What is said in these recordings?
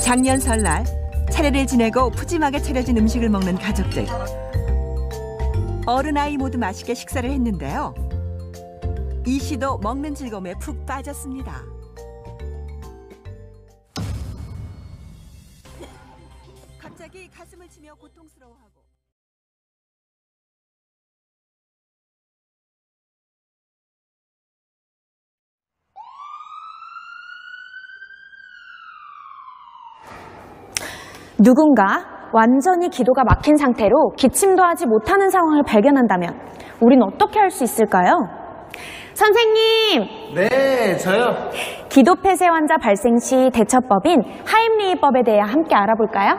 작년 설날 차례를 지내고 푸짐하게 차려진 음식을 먹는 가족들. 어른 아이 모두 맛있게 식사를 했는데요. 이 씨도 먹는 즐거움에 푹 빠졌습니다. 갑자기 가슴을 치며 고통스러워하고 누군가 완전히 기도가 막힌 상태로 기침도 하지 못하는 상황을 발견한다면 우린 어떻게 할 수 있을까요? 선생님! 네, 저요. 기도 폐쇄 환자 발생 시 대처법인 하임리히법에 대해 함께 알아볼까요?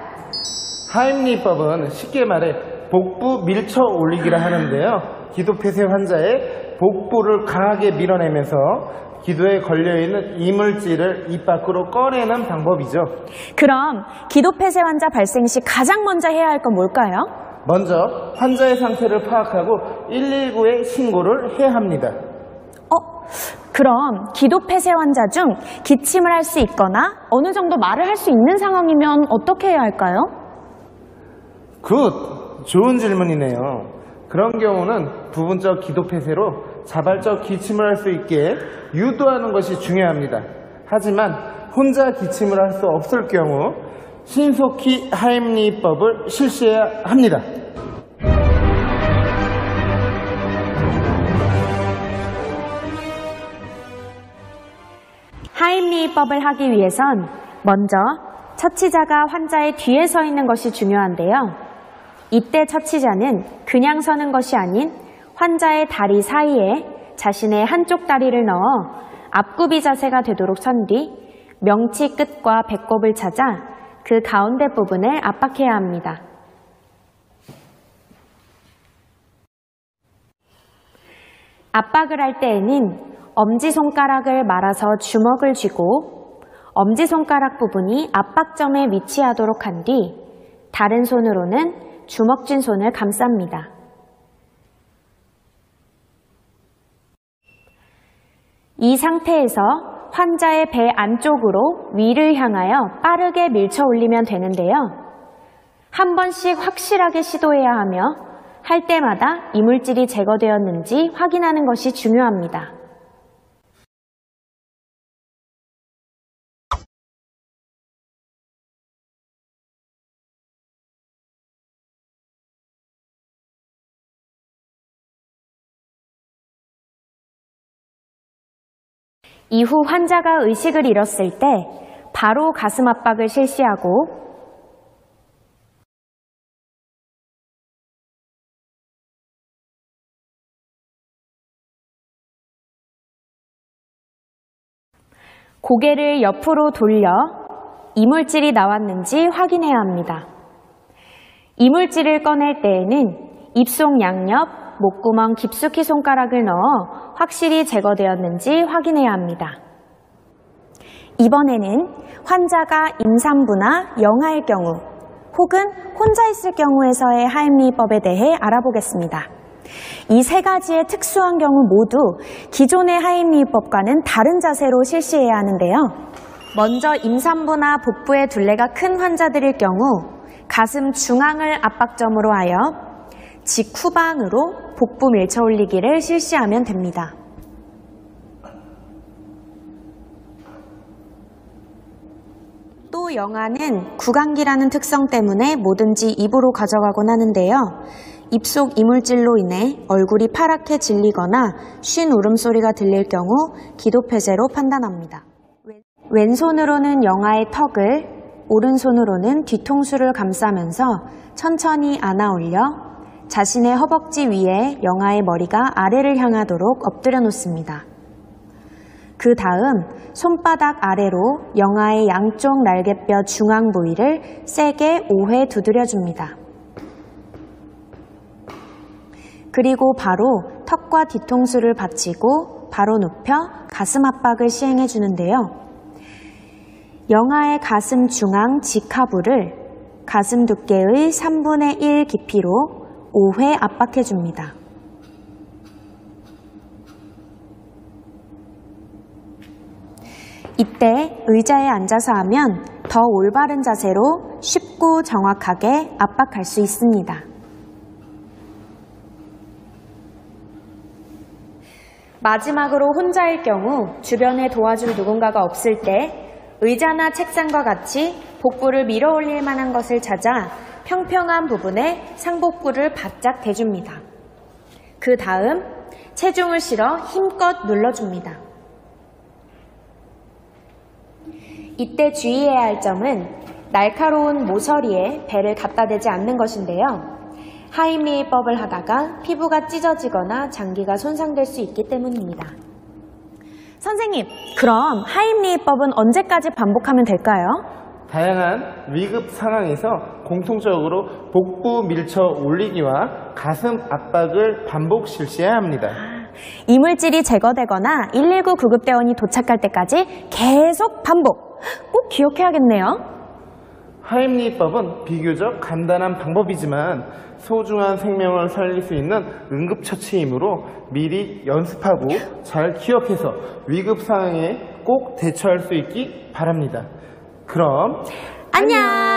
하임리히법은 쉽게 말해 복부 밀쳐 올리기라 하는데요. 기도 폐쇄 환자의 복부를 강하게 밀어내면서 기도에 걸려있는 이물질을 입 밖으로 꺼내는 방법이죠. 그럼 기도 폐쇄 환자 발생 시 가장 먼저 해야 할 건 뭘까요? 먼저 환자의 상태를 파악하고 119에 신고를 해야 합니다. 그럼 기도 폐쇄 환자 중 기침을 할 수 있거나 어느 정도 말을 할 수 있는 상황이면 어떻게 해야 할까요? 좋은 질문이네요. 그런 경우는 부분적 기도 폐쇄로 자발적 기침을 할 수 있게 유도하는 것이 중요합니다. 하지만 혼자 기침을 할 수 없을 경우 신속히 하임리히법을 실시해야 합니다. 하임리히법을 하기 위해선 먼저 처치자가 환자의 뒤에 서 있는 것이 중요한데요. 이때 처치자는 그냥 서는 것이 아닌 환자의 다리 사이에 자신의 한쪽 다리를 넣어 앞굽이 자세가 되도록 선 뒤 명치 끝과 배꼽을 찾아 그 가운데 부분을 압박해야 합니다. 압박을 할 때에는 엄지손가락을 말아서 주먹을 쥐고 엄지손가락 부분이 압박점에 위치하도록 한 뒤 다른 손으로는 주먹 쥔 손을 감쌉니다. 이 상태에서 환자의 배 안쪽으로 위를 향하여 빠르게 밀쳐 올리면 되는데요. 한 번씩 확실하게 시도해야 하며 할 때마다 이물질이 제거되었는지 확인하는 것이 중요합니다. 이후 환자가 의식을 잃었을 때 바로 가슴 압박을 실시하고 고개를 옆으로 돌려 이물질이 나왔는지 확인해야 합니다. 이물질을 꺼낼 때에는 입속 양옆, 목구멍 깊숙이 손가락을 넣어 확실히 제거되었는지 확인해야 합니다. 이번에는 환자가 임산부나 영아일 경우 혹은 혼자 있을 경우에서의 하임리히법에 대해 알아보겠습니다. 이 세 가지의 특수한 경우 모두 기존의 하임리히법과는 다른 자세로 실시해야 하는데요. 먼저 임산부나 복부의 둘레가 큰 환자들일 경우 가슴 중앙을 압박점으로 하여 직후방으로 복부 밀쳐 올리기를 실시하면 됩니다. 또 영아는 구강기라는 특성 때문에 뭐든지 입으로 가져가곤 하는데요. 입속 이물질로 인해 얼굴이 파랗게 질리거나 쉰 울음소리가 들릴 경우 기도 폐쇄로 판단합니다. 왼손으로는 영아의 턱을, 오른손으로는 뒤통수를 감싸면서 천천히 안아 올려 자신의 허벅지 위에 영아의 머리가 아래를 향하도록 엎드려 놓습니다. 그 다음 손바닥 아래로 영아의 양쪽 날개뼈 중앙 부위를 세게 5회 두드려줍니다. 그리고 바로 턱과 뒤통수를 받치고 바로 눕혀 가슴 압박을 시행해 주는데요. 영아의 가슴 중앙 직하부를 가슴 두께의 3분의 1 깊이로 5회 압박해 줍니다. 이때 의자에 앉아서 하면 더 올바른 자세로 쉽고 정확하게 압박할 수 있습니다. 마지막으로 혼자일 경우 주변에 도와줄 누군가가 없을 때 의자나 책상과 같이 복부를 밀어 올릴 만한 것을 찾아 평평한 부분에 상복부를 바짝 대줍니다. 그 다음 체중을 실어 힘껏 눌러줍니다. 이때 주의해야 할 점은 날카로운 모서리에 배를 갖다 대지 않는 것인데요. 하임리히법을 하다가 피부가 찢어지거나 장기가 손상될 수 있기 때문입니다. 선생님, 그럼 하임리히법은 언제까지 반복하면 될까요? 다양한 위급 상황에서 공통적으로 복부 밀쳐 올리기와 가슴 압박을 반복 실시해야 합니다. 이물질이 제거되거나 119 구급대원이 도착할 때까지 계속 반복! 꼭 기억해야겠네요. 하임리히법은 비교적 간단한 방법이지만 소중한 생명을 살릴 수 있는 응급처치이므로 미리 연습하고 잘 기억해서 위급 상황에 꼭 대처할 수 있기 바랍니다. 그럼 안녕!